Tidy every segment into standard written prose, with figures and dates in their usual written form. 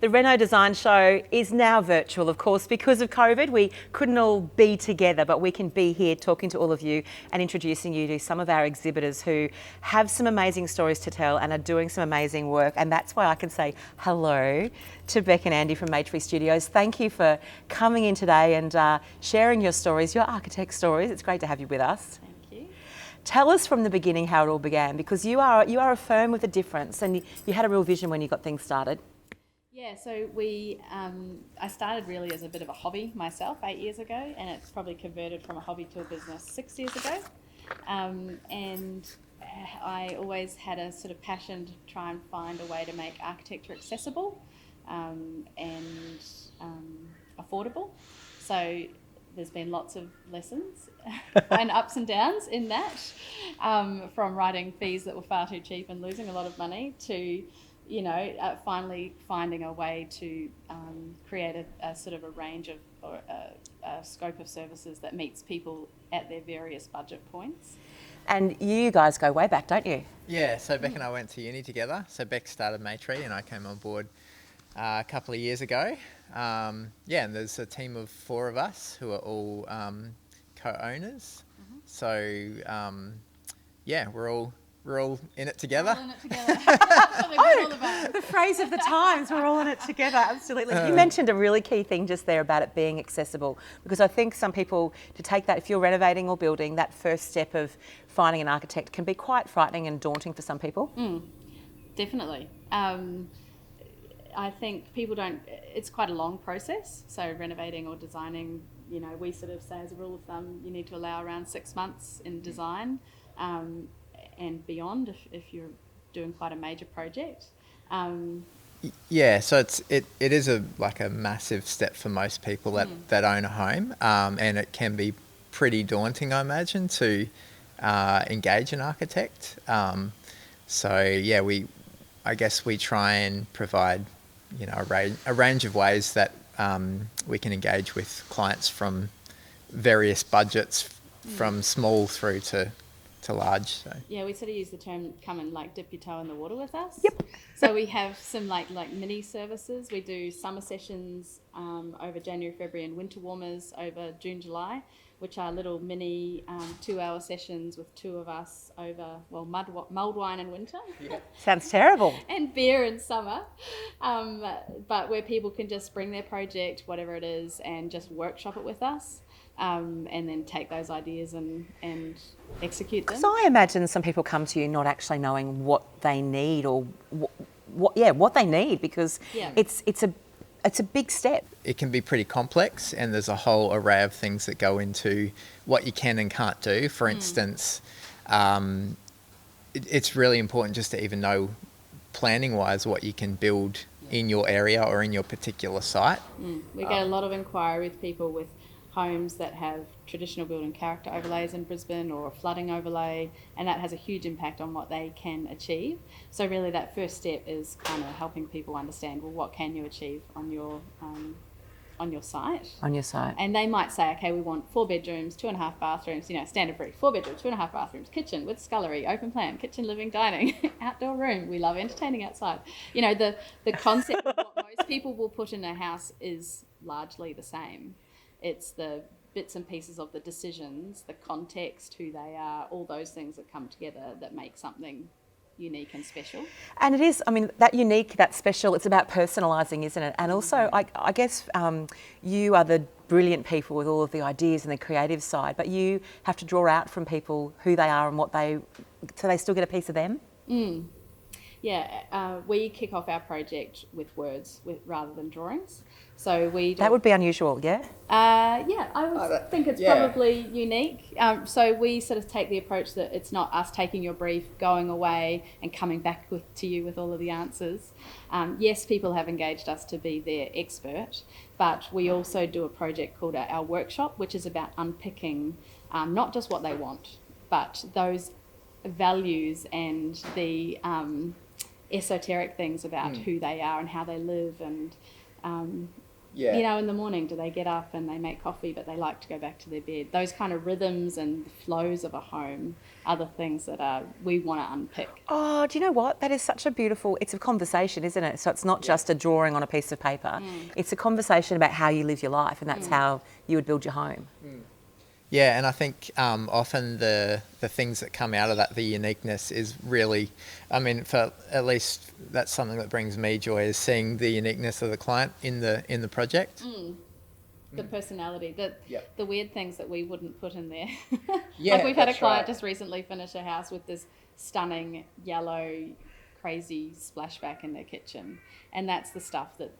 The Reno Design Show is now virtual, of course, because of COVID. We couldn't all be together, but we can be here talking to all of you and introducing you to some of our exhibitors who have some amazing stories to tell and are doing some amazing work. And that's why I can say hello to Bec and Andy from Maytree Studios. Thank you for coming in today and sharing your stories, your architect stories. It's great to have you with us. Tell us from the beginning how it all began, because you are a firm with a difference, and you had a real vision when you got things started. Yeah, so I started really as a bit of a hobby myself 8 years ago, and it's probably converted from a hobby to a business 6 years ago. And I always had a sort of passion to try and find a way to make architecture accessible and affordable. So there's been lots of lessons and ups and downs in that, from writing fees that were far too cheap and losing a lot of money to, finally finding a way to create a sort of a range of, or a scope of services that meets people at their various budget points. And you guys go way back, don't you? Yeah, so Bec and I went to uni together. So Bec started Maytree and I came on board a couple of years ago. And there's a team of 4 of us who are all co-owners. Mm-hmm. So we're all in it together. All in it together. That's what all about. The phrase of the times, we're all in it together, absolutely. You mentioned a really key thing just there about it being accessible, because I think some people, to take that, if you're renovating or building, that first step of finding an architect can be quite frightening and daunting for some people. Definitely. I think people it's quite a long process. So renovating or designing, we sort of say as a rule of thumb, you need to allow around 6 months in design and beyond if you're doing quite a major project. So it is a massive step for most people that own a home, and it can be pretty daunting, I imagine, to engage an architect. I guess we try and provide a range of ways that we can engage with clients from various budgets, from small through to large. So. Yeah, we sort of use the term come and dip your toe in the water with us. Yep. So we have some like mini services. We do summer sessions over January, February, and winter warmers over June, July, which are little mini 2-hour sessions with 2 of us over, mulled wine in winter. Yeah. Sounds terrible. And beer in summer. But where people can just bring their project, whatever it is, and just workshop it with us. And then take those ideas and execute them. Because I imagine some people come to you not actually knowing what they need or what they need, because it's a big step. It can be pretty complex, and there's a whole array of things that go into what you can and can't do. For instance, it's really important just to even know, planning-wise, what you can build in your area or in your particular site. We get a lot of inquiry with people with homes that have traditional building character overlays in Brisbane or a flooding overlay, and that has a huge impact on what they can achieve. So really that first step is kind of helping people understand, what can you achieve on your site? On your site. And they might say, okay, we want 4 bedrooms, 2.5 bathrooms, standard brief, 4 bedrooms, 2.5 bathrooms, kitchen with scullery, open plan, kitchen, living, dining, outdoor room. We love entertaining outside. The concept of what most people will put in a house is largely the same. It's the bits and pieces of the decisions, the context, who they are, all those things that come together that make something unique and special. And it is, that unique, that special, it's about personalising, isn't it? And also, I guess you are the brilliant people with all of the ideas and the creative side, but you have to draw out from people who they are and so they still get a piece of them? Yeah, we kick off our project with words rather than drawings. So that would be unusual, yeah? I would think it's probably unique. So we sort of take the approach that it's not us taking your brief, going away and coming back to you with all of the answers. Yes, people have engaged us to be their expert, but we also do a project called our workshop, which is about unpicking not just what they want, but those values and the esoteric things about who they are and how they live, and You know, in the morning, do they get up and they make coffee, but they like to go back to their bed? Those kind of rhythms and the flows of a home are the things that we want to unpick. Oh, do you know what? That is such a beautiful, it's a conversation, isn't it? So it's not just a drawing on a piece of paper. It's a conversation about how you live your life, and that's how you would build your home. Yeah, and I think often the things that come out of that, the uniqueness, is really, I mean, for at least that's something that brings me joy, is seeing the uniqueness of the client in the project. The personality, the weird things that we wouldn't put in there. Yeah, like we've had a that's client right. just recently finish a house with this stunning yellow, crazy splashback in their kitchen, and that's the stuff that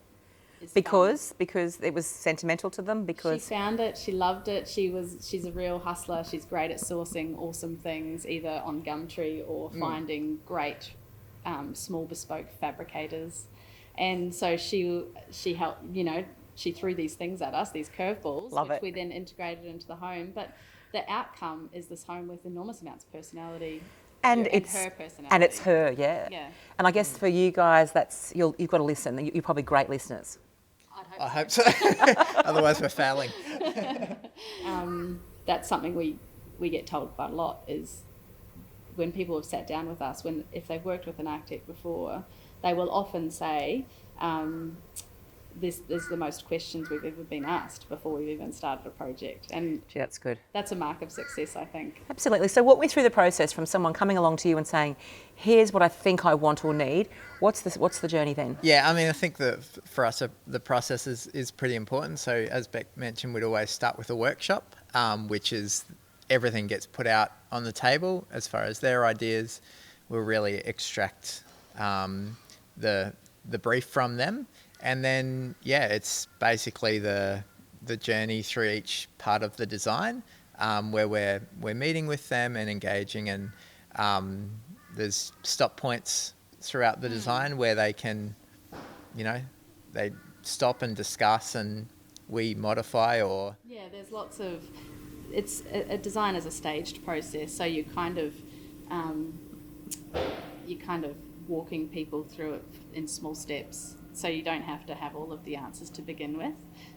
is fun. Because it was sentimental to them. She Because found it, she loved it. She's a real hustler. She's great at sourcing awesome things, either on Gumtree or finding great small bespoke fabricators. And so she helped, you know, she threw these things at us, these curveballs, which we then integrated into the home. But the outcome is this home with enormous amounts of personality. and It's it's her personality. and it's her, yeah. Yeah. And I guess for you guys, that's you've got to listen. You're probably great listeners. I hope so. Otherwise, we're failing. That's something we get told quite a lot, is when people have sat down with us, if they've worked with an architect before, they will often say, this is the most questions we've ever been asked before we've even started a project. And Gee, that's good. that's a mark of success, I think. Absolutely. So walk me through the process from someone coming along to you and saying, here's what I think I want or need. What's the journey then? Yeah, I mean, I think that for us, the process is pretty important. So as Bec mentioned, we'd always start with a workshop, which is everything gets put out on the table as far as their ideas. We'll really extract the brief from them. And then, yeah, it's basically the journey through each part of the design, where we're meeting with them and engaging, and there's stop points throughout the design where they can, you know, they stop and discuss, and we modify or... Yeah, there's lots of... It's a design is a staged process, so you kind of walking people through it in small steps, so you don't have to have all of the answers to begin with.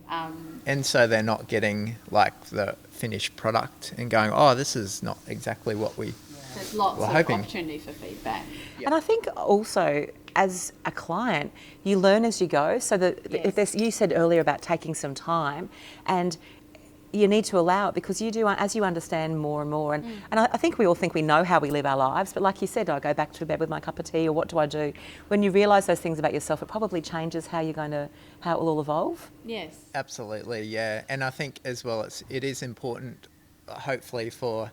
And so they're not getting like the finished product and going, oh, this is not exactly what we There's lots were of hoping. opportunity for feedback. And I think also as a client, you learn as you go. So that if there's, you said earlier about taking some time, and you need to allow it, because you do, as you understand more and more. And I think we all think we know how we live our lives, but like you said, I go back to bed with my cup of tea, or what do I do? When you realise those things about yourself, it probably changes how it will all evolve. Yes. Absolutely, yeah. And I think as well, it is important, hopefully, for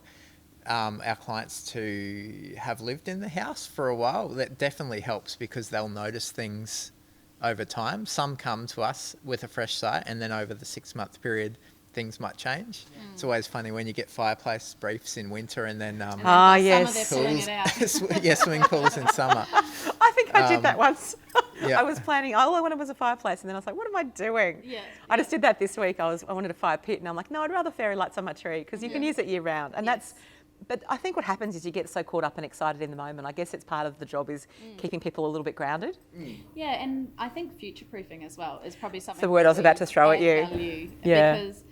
our clients to have lived in the house for a while. That definitely helps, because they'll notice things over time. Some come to us with a fresh sight, and then over the 6-month period, things might change. It's always funny when you get fireplace briefs in winter, and then Summer they're pulling it out. swimming pools in summer. I think I did that once. Yeah. I was planning, all I wanted was a fireplace, and then I was like, what am I doing? Yeah. I just did that this week. I wanted a fire pit, and I'm like, no, I'd rather fairy lights on my tree, because you can use it year round. And but I think what happens is you get so caught up and excited in the moment. I guess it's part of the job is keeping people a little bit grounded. Yeah, and I think future-proofing as well is probably something... the word I was about to throw at you. Value, Yeah. Because,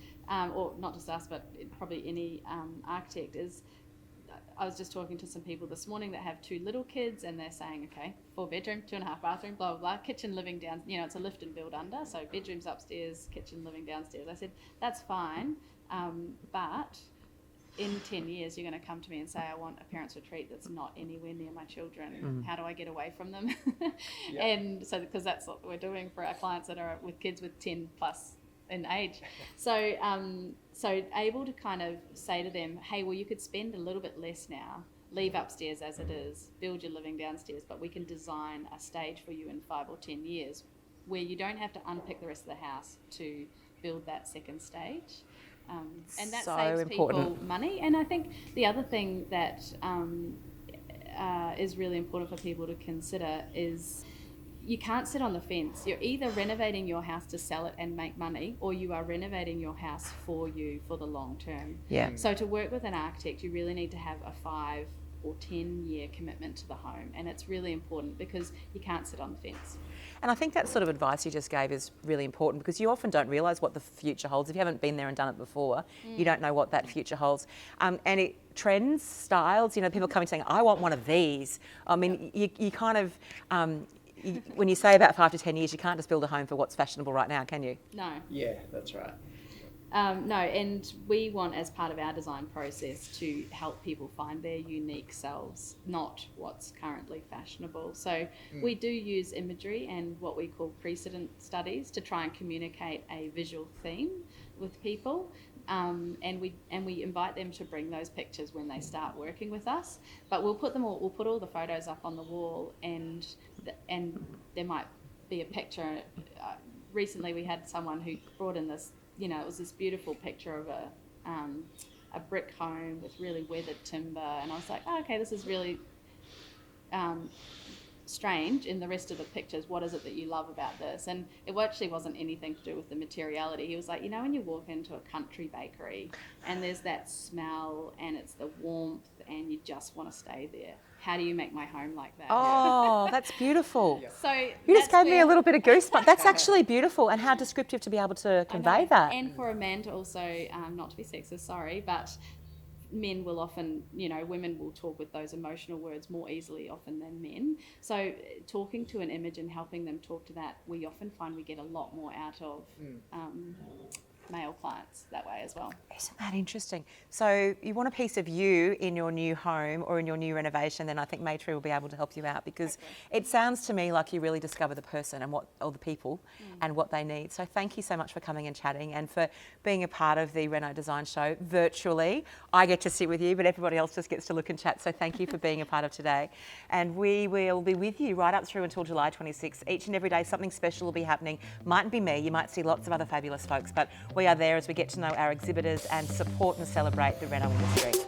or not just us, but probably any architect is... I was just talking to some people this morning that have 2 little kids, and they're saying, okay, 4 bedroom, 2.5 bathroom, blah, blah, blah, kitchen, living down, you know, it's a lift and build under, so bedrooms upstairs, kitchen, living downstairs. I said, that's fine, but in 10 years, you're going to come to me and say, I want a parents' retreat that's not anywhere near my children. How do I get away from them? And so, because that's what we're doing for our clients that are with kids with 10 plus in age. So, so able to kind of say to them, hey, well, you could spend a little bit less now, leave upstairs as it is, build your living downstairs, but we can design a stage for you in 5 or 10 years where you don't have to unpick the rest of the house to build that second stage. And that So saves important. people money. And I think the other thing that is really important for people to consider is you can't sit on the fence. You're either renovating your house to sell it and make money, or you are renovating your house for you for the long term. Yeah. So to work with an architect, you really need to have a 5 or 10-year commitment to the home, and it's really important because you can't sit on the fence. And I think that sort of advice you just gave is really important because you often don't realise what the future holds. If you haven't been there and done it before, you don't know what that future holds. And trends, styles, people coming saying, I want one of these. I mean, you kind of, when you say about 5 to 10 years, you can't just build a home for what's fashionable right now, can you? No. Yeah, that's right. No, and we want, as part of our design process, to help people find their unique selves, not what's currently fashionable. So we do use imagery and what we call precedent studies to try and communicate a visual theme with people. And we invite them to bring those pictures when they start working with us. But we'll put all the photos up on the wall, and there might be a picture. Recently, we had someone who brought in this. It was this beautiful picture of a brick home with really weathered timber, and I was like, oh, okay, this is really strange in the rest of the pictures. What is it that you love about this? And it actually wasn't anything to do with the materiality. He was like, when you walk into a country bakery and there's that smell and it's the warmth and you just want to stay there. How do you make my home like that? Oh, that's beautiful. So you just gave me a little bit of goosebumps. That's actually beautiful, and how descriptive to be able to convey that. And for a man to also, not to be sexist, sorry, but men will often, women will talk with those emotional words more easily often than men. So talking to an image and helping them talk to that, we often find we get a lot more out of male clients that way as well. Isn't that interesting? So you want a piece of you in your new home or in your new renovation, then I think Maytree will be able to help you out, because it sounds to me like you really discover the person and or the people and what they need. So thank you so much for coming and chatting and for being a part of the Reno Design Show virtually. I get to sit with you, but everybody else just gets to look and chat. So thank you for being a part of today. And we will be with you right up through until July 26th. Each and every day something special will be happening. Mightn't be me, you might see lots of other fabulous folks, but we are there as we get to know our exhibitors and support and celebrate the Reno industry.